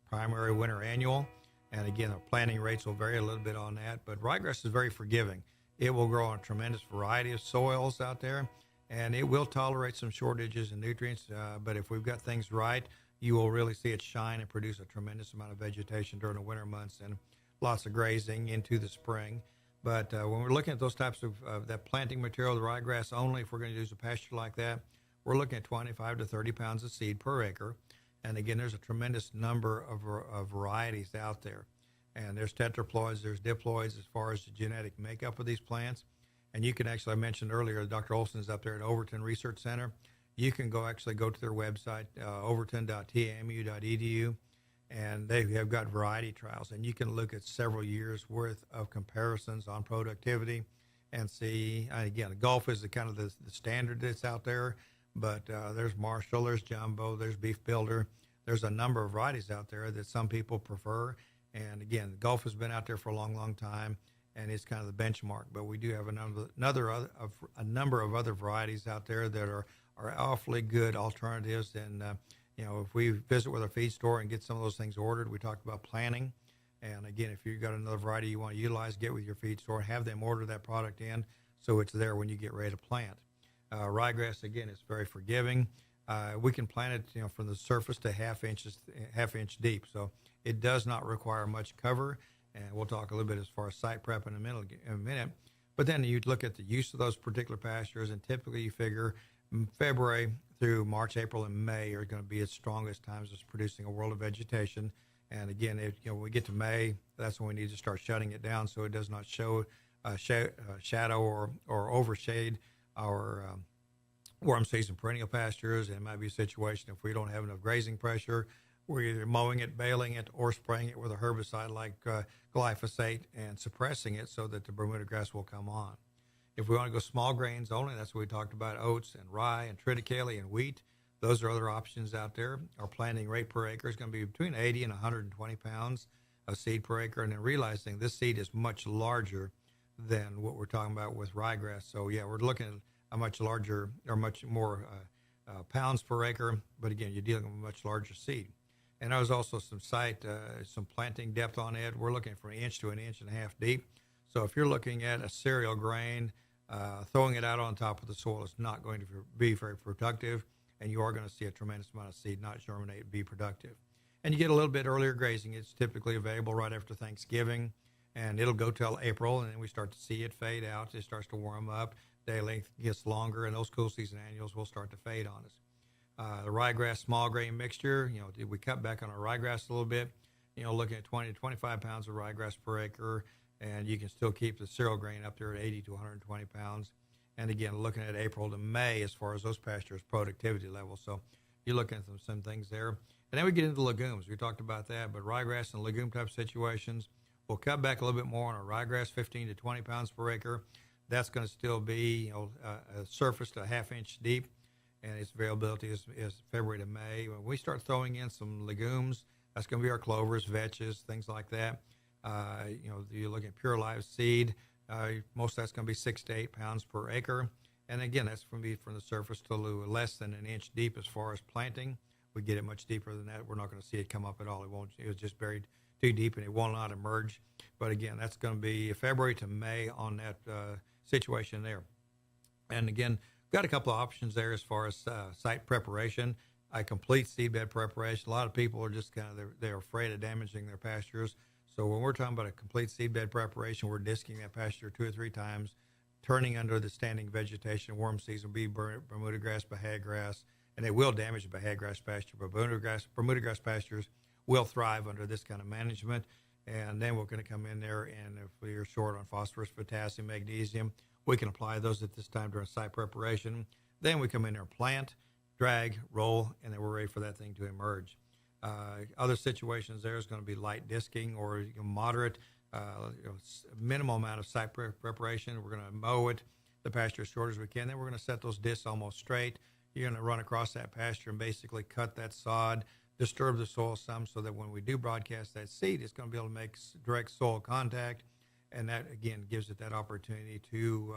primary winter annual. And again, the planting rates will vary a little bit on that, but ryegrass is very forgiving. It will grow on a tremendous variety of soils out there, and it will tolerate some shortages in nutrients. But if we've got things right, you will really see it shine and produce a tremendous amount of vegetation during the winter months. And lots of grazing into the spring. But when we're looking at those types of that planting material, the ryegrass only, if we're going to use a pasture like that, we're looking at 25 to 30 pounds of seed per acre. And again, there's a tremendous number of varieties out there. And there's tetraploids, there's diploids as far as the genetic makeup of these plants. And you can actually, I mentioned earlier, Dr. Olson's up there at Overton Research Center. You can go to their website, overton.tamu.edu, and they have got variety trials. And you can look at several years' worth of comparisons on productivity and see, again, Gulf is the standard that's out there, but there's Marshall, there's Jumbo, there's Beef Builder. There's a number of varieties out there that some people prefer. And again, Gulf has been out there for a long, long time, and it's kind of the benchmark. But we do have a number of other varieties out there that are awfully good alternatives. And if we visit with our feed store and get some of those things ordered, we talked about planning. And again, if you've got another variety you want to utilize, get with your feed store and have them order that product in so it's there when you get ready to plant. Ryegrass, again, is very forgiving. We can plant it, from the surface to half inch deep. So it does not require much cover. And we'll talk a little bit as far as site prep in a minute. But then you look at the use of those particular pastures, and typically you figure February through March, April, and May are going to be its strongest times of producing a world of vegetation. And again, when we get to May, that's when we need to start shutting it down so it does not show shadow or overshade our warm season perennial pastures. And it might be a situation if we don't have enough grazing pressure, we're either mowing it, baling it, or spraying it with a herbicide like glyphosate and suppressing it so that the Bermuda grass will come on. If we want to go small grains only, that's what we talked about, oats and rye and triticale and wheat. Those are other options out there. Our planting rate per acre is going to be between 80 and 120 pounds of seed per acre. And then realizing this seed is much larger than what we're talking about with ryegrass. So, yeah, we're looking at a much larger or much more pounds per acre. But, again, you're dealing with a much larger seed. And there's also some planting depth on it. We're looking from 1 inch to 1.5 inches deep. So if you're looking at a cereal grain, throwing it out on top of the soil is not going to be very productive, and you are going to see a tremendous amount of seed not germinate and be productive. And you get a little bit earlier grazing. It's typically available right after Thanksgiving, and it'll go till April, and then we start to see it fade out. It starts to warm up. Day length gets longer, and those cool season annuals will start to fade on us. The ryegrass small grain mixture, we cut back on our ryegrass a little bit, looking at 20 to 25 pounds of ryegrass per acre, and you can still keep the cereal grain up there at 80 to 120 pounds. And again, looking at April to May as far as those pastures' productivity levels. So you're looking at some things there. And then we get into legumes. We talked about that, but ryegrass and legume type situations, we'll cut back a little bit more on our ryegrass, 15 to 20 pounds per acre. That's going to still be a surface to 1/2 inch deep, and its availability is February to May. When we start throwing in some legumes, that's going to be our clovers, vetches, things like that. You're looking at pure live seed. Most of that's going to be 6 to 8 pounds per acre. And again, that's from the surface to less than 1 inch deep as far as planting. We get it much deeper than that, we're not going to see it come up at all. It was just buried too deep and it will not emerge. But again, that's going to be February to May on that situation there. And again, got a couple of options there as far as site preparation. A complete seedbed preparation. A lot of people are just they're afraid of damaging their pastures. So when we're talking about a complete seedbed preparation, we're disking that pasture 2 or 3 times, turning under the standing vegetation. Warm season will be Bermuda grass, bahag grass, and they will damage the bahag grass pasture. But Bermuda grass pastures will thrive under this kind of management. And then we're going to come in there, and if we're short on phosphorus, potassium, magnesium, we can apply those at this time during site preparation. Then we come in there and plant, drag, roll, and then we're ready for that thing to emerge. Other situations there is going to be light disking or moderate, minimal amount of site preparation. We're going to mow it, the pasture as short as we can. Then we're going to set those discs almost straight. You're going to run across that pasture and basically cut that sod, disturb the soil some so that when we do broadcast that seed, it's going to be able to make direct soil contact. And that, again, gives it that opportunity to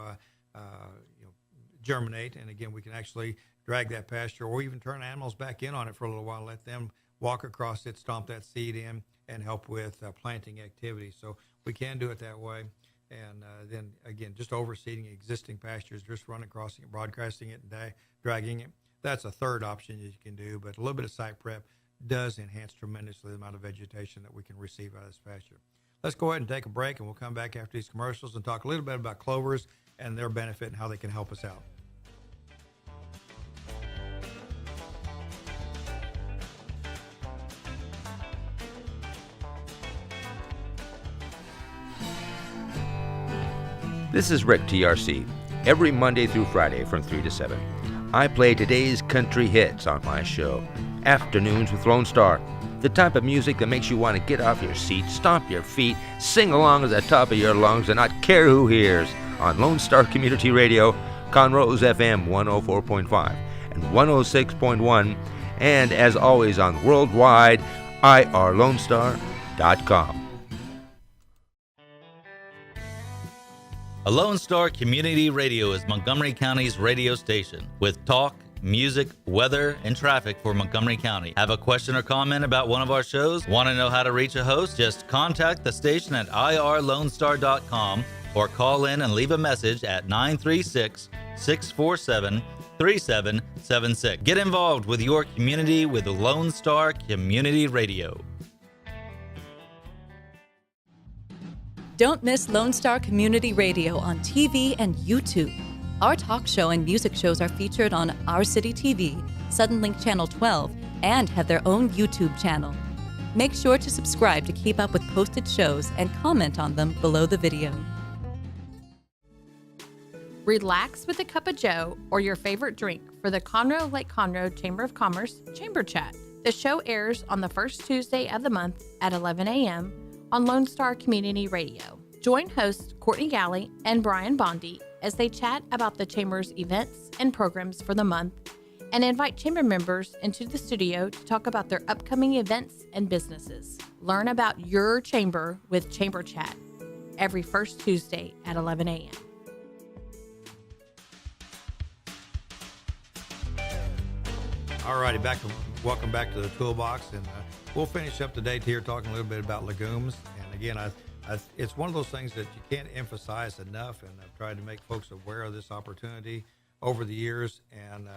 germinate. And, again, we can actually drag that pasture or even turn animals back in on it for a little while, let them walk across it, stomp that seed in, and help with planting activity. So we can do it that way. And then, again, just overseeding existing pastures, just running across it, broadcasting it, and dragging it. That's a third option you can do. But a little bit of site prep does enhance tremendously the amount of vegetation that we can receive out of this pasture. let's go ahead and take a break, and we'll come back after these commercials and talk a little bit about clovers and their benefit and how they can help us out. This is Rick, TRC. Every Monday through Friday from 3 to 7, I play today's country hits on my show, Afternoons with Lone Star. The type of music that makes you want to get off your seat, stomp your feet, sing along at the top of your lungs, and not care who hears, on Lone Star Community Radio, Conroe's FM 104.5 and 106.1, and as always on worldwide, irlonestar.com. A Lone Star Community Radio is Montgomery County's radio station with talk, music, weather, and traffic for Montgomery County. Have a question or comment about one of our shows? Want to know how to reach a host? Just contact the station at irlonestar.com or call in and leave a message at 936-647-3776. Get involved with your community with Lone Star Community Radio. Don't miss Lone Star Community Radio on TV and YouTube. Our talk show and music shows are featured on Our City TV, Suddenlink Channel 12, and have their own YouTube channel. Make sure to subscribe to keep up with posted shows and comment on them below the video. Relax with a cup of joe or your favorite drink for the Conroe Lake Conroe Chamber of Commerce Chamber Chat. The show airs on the first Tuesday of the month at 11 a.m. on Lone Star Community Radio. Join hosts Courtney Galley and Brian Bondi as they chat about the Chamber's events and programs for the month and invite Chamber members into the studio to talk about their upcoming events and businesses. Learn about your Chamber with Chamber Chat every first Tuesday at 11 a.m. All righty, welcome back to the Toolbox, and we'll finish up today here talking a little bit about legumes. And again, it's one of those things that you can't emphasize enough, and I've tried to make folks aware of this opportunity over the years. And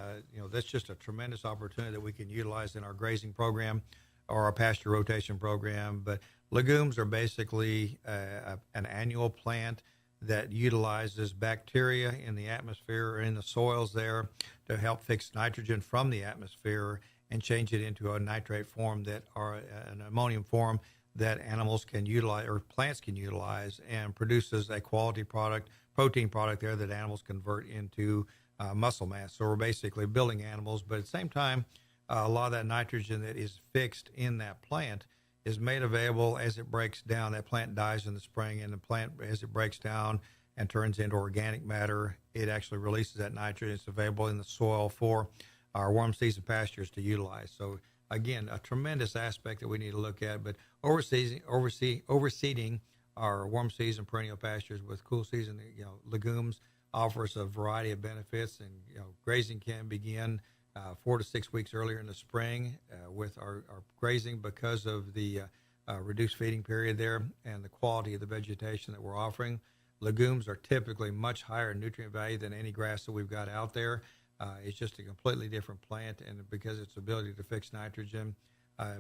that's just a tremendous opportunity that we can utilize in our grazing program or our pasture rotation program. But legumes are basically an annual plant that utilizes bacteria in the atmosphere or in the soils there to help fix nitrogen from the atmosphere and change it into a nitrate form or an ammonium form that animals can utilize or plants can utilize, and produces a quality product, protein product there that animals convert into muscle mass. So we're basically building animals, but at the same time, a lot of that nitrogen that is fixed in that plant is made available as it breaks down. That plant dies in the spring, and the plant, as it breaks down and turns into organic matter, it actually releases that nitrogen. It's available in the soil for our warm season pastures to utilize. So again, a tremendous aspect that we need to look at. But overseeding our warm season perennial pastures with cool season legumes offers a variety of benefits. And grazing can begin 4 to 6 weeks earlier in the spring with our grazing because of the reduced feeding period there and the quality of the vegetation that we're offering. Legumes are typically much higher nutrient value than any grass that we've got out there. It's just a completely different plant, and because its ability to fix nitrogen,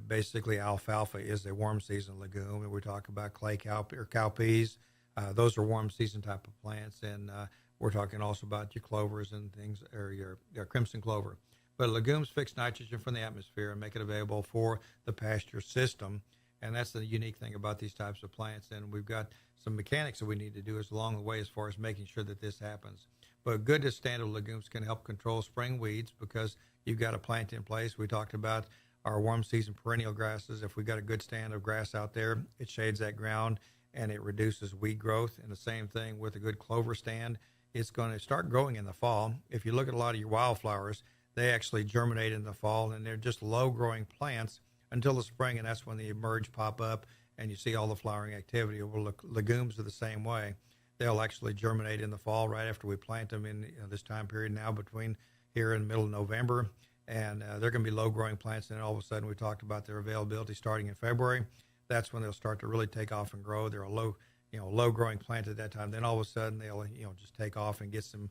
basically alfalfa is a warm season legume, and we talk about clay cowpeas. Those are warm season type of plants, and we're talking also about your clovers and things, or your crimson clover. But legumes fix nitrogen from the atmosphere and make it available for the pasture system, and that's the unique thing about these types of plants. And we've got some mechanics that we need to do along the way as far as making sure that this happens. But good standard legumes can help control spring weeds because you've got a plant in place. We talked about our warm season perennial grasses. If we've got a good stand of grass out there, it shades that ground and it reduces weed growth. And the same thing with a good clover stand. It's going to start growing in the fall. If you look at a lot of your wildflowers, they actually germinate in the fall, and they're just low-growing plants until the spring, and that's when they emerge, pop up, and you see all the flowering activity. Well, legumes are the same way. They'll actually germinate in the fall right after we plant them in this time period now between here and the middle of November, and they're going to be low-growing plants, and then all of a sudden we talked about their availability starting in February. That's when they'll start to really take off and grow. They're a low-growing plant at that time. Then all of a sudden they'll just take off and get some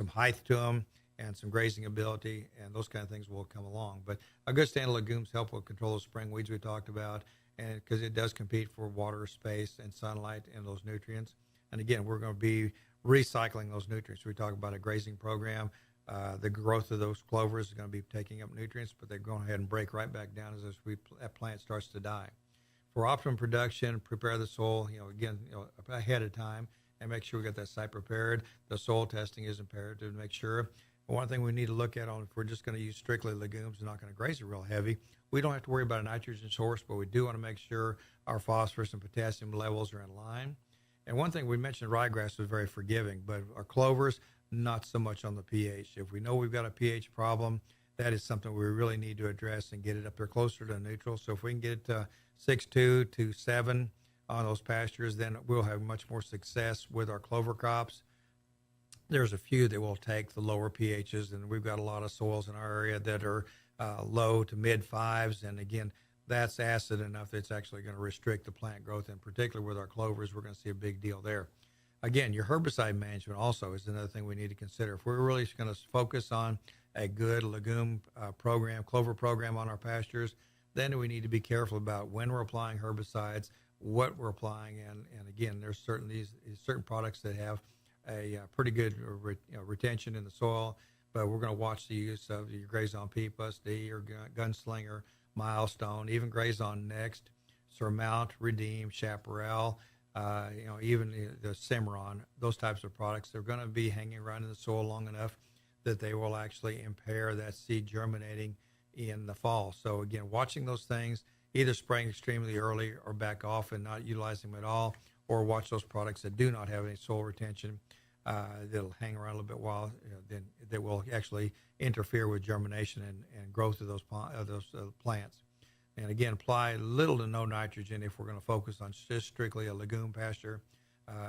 height to them and some grazing ability, and those kind of things will come along. But a good stand of legumes help with control of spring weeds we talked about, and because it does compete for water, space, and sunlight and those nutrients. And again, we're going to be recycling those nutrients. We talk about a grazing program. The growth of those clovers is going to be taking up nutrients, but they're going ahead and break right back down as that plant starts to die. For optimum production, prepare the soil, ahead of time, and make sure we get that site prepared. The soil testing is imperative to make sure. One thing we need to look at if we're just going to use strictly legumes and not going to graze it real heavy, we don't have to worry about a nitrogen source, but we do want to make sure our phosphorus and potassium levels are in line. And one thing we mentioned, ryegrass was very forgiving, but our clovers, not so much on the pH. If we know we've got a pH problem, that is something we really need to address and get it up there closer to neutral. So if we can get it to 6.2 to 7 on those pastures, then we'll have much more success with our clover crops. There's a few that will take the lower pHs, and we've got a lot of soils in our area that are low to mid 5s. And again, that's acid enough that it's actually going to restrict the plant growth. And particularly with our clovers, we're going to see a big deal there. Again, your herbicide management also is another thing we need to consider. If we're really going to focus on a good legume program, clover program on our pastures, then we need to be careful about when we're applying herbicides, what we're applying, and again, there's certain products that have a pretty good retention in the soil, but we're going to watch the use of your Grazon P plus D or Gunslinger, Milestone, even Grazon Next, Surmount, Redeem, Chaparral, even the Cimarron, those types of products. They're going to be hanging around in the soil long enough that they will actually impair that seed germinating in the fall. So again, watching those things, either spraying extremely early or back off and not utilizing them at all, or watch those products that do not have any soil retention that'll hang around a little bit while, then that will actually interfere with germination and growth of those plants. And again, apply little to no nitrogen if we're going to focus on just strictly a legume pasture.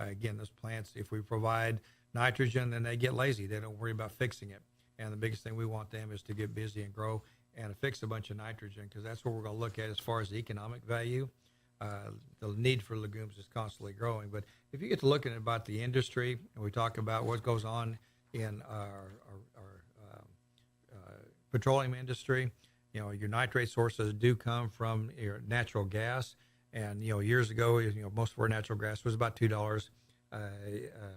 Again, those plants, if we provide nitrogen, then they get lazy. They don't worry about fixing it. And the biggest thing we want them is to get busy and grow and fix a bunch of nitrogen, because that's what we're going to look at as far as the economic value. The need for legumes is constantly growing. But if you get to looking about the industry, and we talk about what goes on in our petroleum industry, your nitrate sources do come from your natural gas. And, years ago, most of our natural gas was about $2 a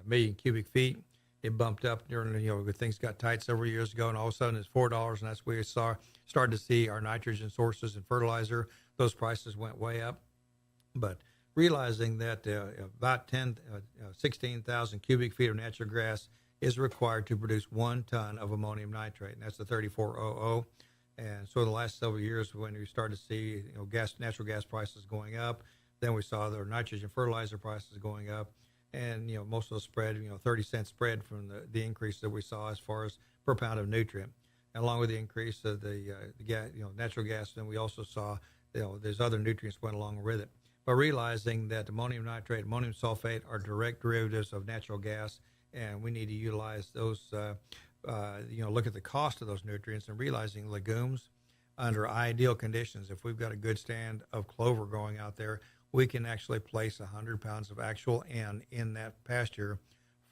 million cubic feet. It bumped up during, when things got tight several years ago, and all of a sudden it's $4, and that's where we started to see our nitrogen sources and fertilizer. Those prices went way up. But realizing that about 16,000 cubic feet of natural gas is required to produce 1 ton of ammonium nitrate, and that's the 3400. And so in the last several years, when we started to see natural gas prices going up, then we saw the nitrogen fertilizer prices going up, and most of the spread, 30-cent spread from the increase that we saw as far as per pound of nutrient, and along with the increase of the gas, natural gas. Then we also saw there's other nutrients went along with it. But realizing that ammonium nitrate, ammonium sulfate are direct derivatives of natural gas, and we need to utilize those. Look at the cost of those nutrients, and realizing legumes under ideal conditions, if we've got a good stand of clover growing out there, we can actually place 100 pounds of actual N in that pasture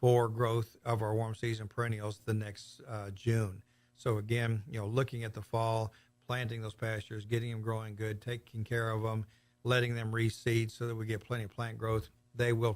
for growth of our warm season perennials the next June. So again, looking at the fall, planting those pastures, getting them growing good, taking care of them, letting them reseed so that we get plenty of plant growth, they will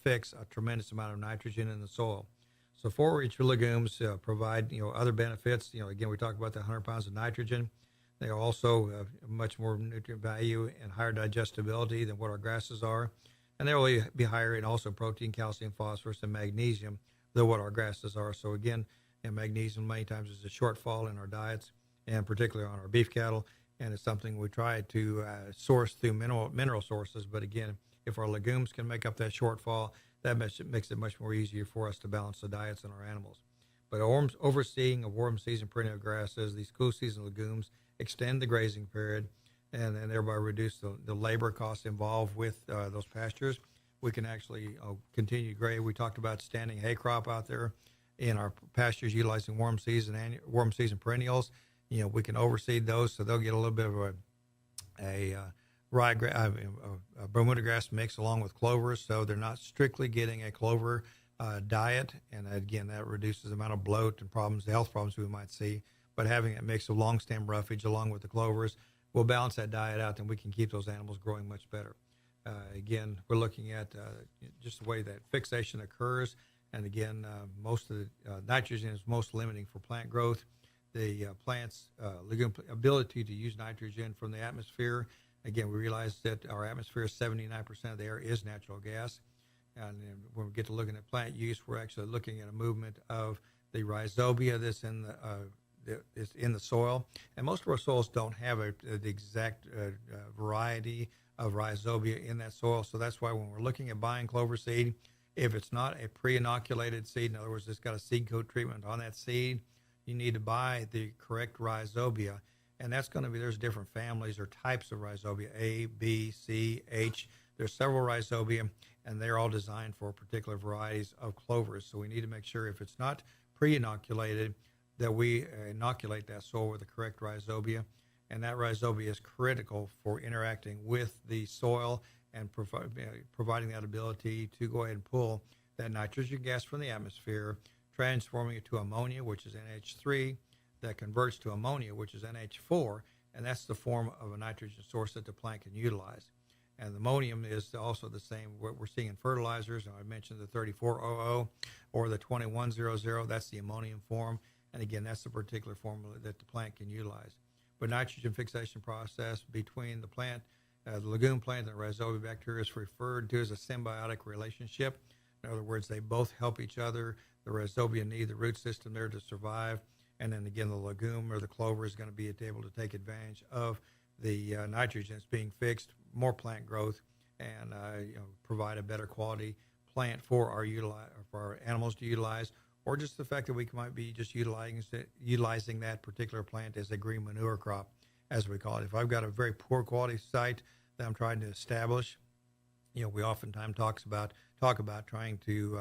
fix a tremendous amount of nitrogen in the soil. So forage legumes provide other benefits. Again, we talked about the 100 pounds of nitrogen. They also have much more nutrient value and higher digestibility than what our grasses are. And they will be higher in also protein, calcium, phosphorus, and magnesium than what our grasses are. So again, magnesium many times is a shortfall in our diets, and particularly on our beef cattle. And it's something we try to source through mineral sources. But again, if our legumes can make up that shortfall, that makes it much more easier for us to balance the diets in our animals. But overseeing of warm season perennial grasses, these cool season legumes extend the grazing period, and thereby reduce the labor costs involved with those pastures. We can actually continue to graze. We talked about standing hay crop out there in our pastures utilizing warm season perennials. We can overseed those, so they'll get a little bit of a Bermuda grass mix along with clovers, so they're not strictly getting a clover diet. And again, that reduces the amount of bloat and the health problems we might see. But having a mix of long stem roughage along with the clovers we'll balance that diet out, then we can keep those animals growing much better. Again, we're looking at just the way that fixation occurs. And again, most of the nitrogen is most limiting for plant growth. The plant's legume ability to use nitrogen from the atmosphere. Again, we realize that our atmosphere, 79% of the air is natural gas. And when we get to looking at plant use, we're actually looking at a movement of the rhizobia that's in the soil. And most of our soils don't have the exact variety of rhizobia in that soil. So that's why when we're looking at buying clover seed, if it's not a pre-inoculated seed, in other words, it's got a seed coat treatment on that seed, you need to buy the correct rhizobia. And that's going to be, there's different families or types of rhizobia, A, B, C, H. There's several rhizobia, and they're all designed for particular varieties of clovers. So we need to make sure if it's not pre-inoculated, that we inoculate that soil with the correct rhizobia. And that rhizobia is critical for interacting with the soil and providing that ability to go ahead and pull that nitrogen gas from the atmosphere, transforming it to ammonia, which is NH3, that converts to ammonia, which is NH4, and that's the form of a nitrogen source that the plant can utilize. And the ammonium is also the same, what we're seeing in fertilizers. I mentioned the 3400 or the 2100, that's the ammonium form. And again, that's the particular formula that the plant can utilize. But nitrogen fixation process between the plant, the legume plant and the rhizobia bacteria is referred to as a symbiotic relationship. In other words, they both help each other. The rhizobia need the root system there to survive. And then again, the legume or the clover is going to be able to take advantage of the nitrogen that's being fixed, more plant growth, and provide a better quality plant for our animals to utilize, or just the fact that we might be just utilizing that particular plant as a green manure crop, as we call it. If I've got a very poor quality site that I'm trying to establish, we oftentimes talk about trying to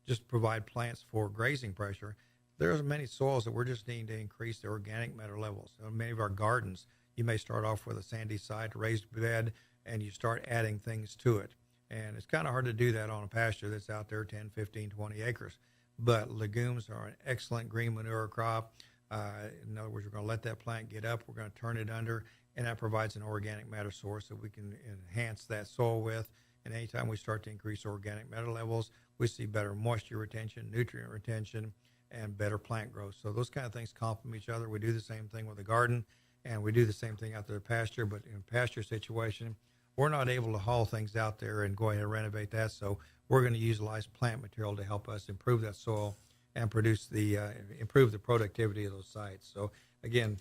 just provide plants for grazing pressure. There's many soils that we're just needing to increase the organic matter levels. So many of our gardens, you may start off with a sandy site, raised bed, and you start adding things to it. And it's kind of hard to do that on a pasture that's out there 10, 15, 20 acres. But legumes are an excellent green manure crop. In other words, we're going to let that plant get up. We're going to turn it under, and that provides an organic matter source that we can enhance that soil with. And anytime we start to increase organic matter levels, we see better moisture retention, nutrient retention, and better plant growth. So those kind of things complement each other. We do the same thing with the garden, and we do the same thing out there at pasture. But in a pasture situation, we're not able to haul things out there and go ahead and renovate that. So we're going to utilize plant material to help us improve that soil and improve the productivity of those sites. So again,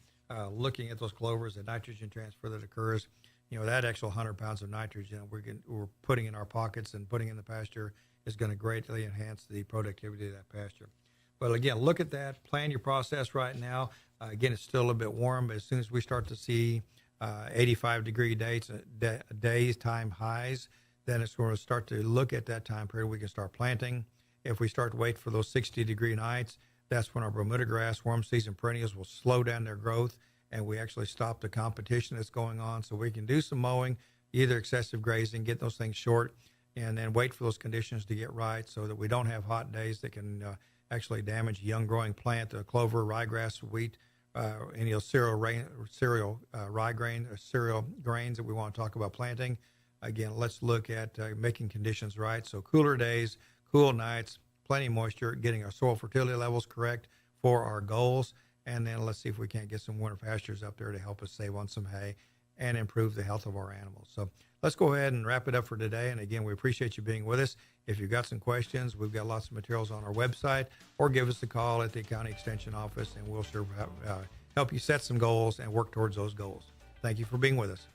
looking at those clovers, the nitrogen transfer that occurs, that actual 100 pounds of nitrogen we're putting in our pockets and putting in the pasture is going to greatly enhance the productivity of that pasture. But again, look at that, plan your process right now. Again, it's still a little bit warm, but as soon as we start to see 85-degree days, time highs, then it's going to start to look at that time period. We can start planting. If we start to wait for those 60-degree nights, that's when our Bermuda grass, warm season perennials will slow down their growth, and we actually stop the competition that's going on. So we can do some mowing, either excessive grazing, get those things short, and then wait for those conditions to get right so that we don't have hot days that can actually damage young growing plant, clover, ryegrass, wheat, any cereal rye grain or cereal grains that we want to talk about planting. Again, let's look at making conditions right. So cooler days, cool nights, plenty of moisture, getting our soil fertility levels correct for our goals. And then let's see if we can't get some winter pastures up there to help us save on some hay and improve the health of our animals. So let's go ahead and wrap it up for today. And again, we appreciate you being with us. If you've got some questions, we've got lots of materials on our website, or give us a call at the County Extension Office, and we'll sure help you set some goals and work towards those goals. Thank you for being with us.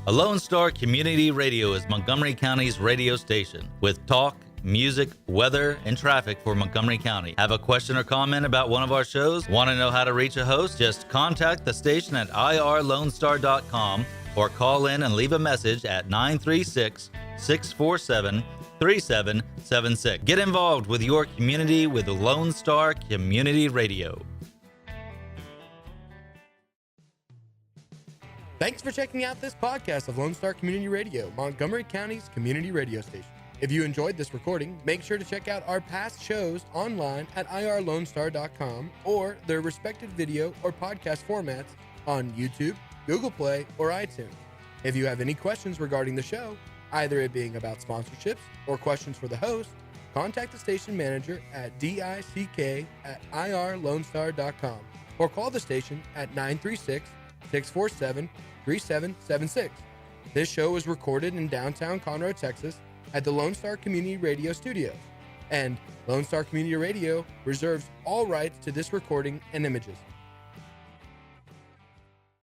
A Lone Star Community Radio is Montgomery County's radio station with talk, music, weather, and traffic for Montgomery County. Have a question or comment about one of our shows? Want to know how to reach a host? Just contact the station at irlonestar.com or call in and leave a message at 936-647-3776. Get involved with your community with Lone Star Community Radio. Thanks for checking out this podcast of Lone Star Community Radio, Montgomery County's community radio station. If you enjoyed this recording, make sure to check out our past shows online at irlonestar.com or their respective video or podcast formats on YouTube, Google Play, or iTunes. If you have any questions regarding the show, either it being about sponsorships or questions for the host, contact the station manager at dick@irlonestar.com or call the station at 936-647-3776. This show was recorded in downtown Conroe, Texas at the Lone Star Community Radio Studios, and Lone Star Community Radio reserves all rights to this recording and images.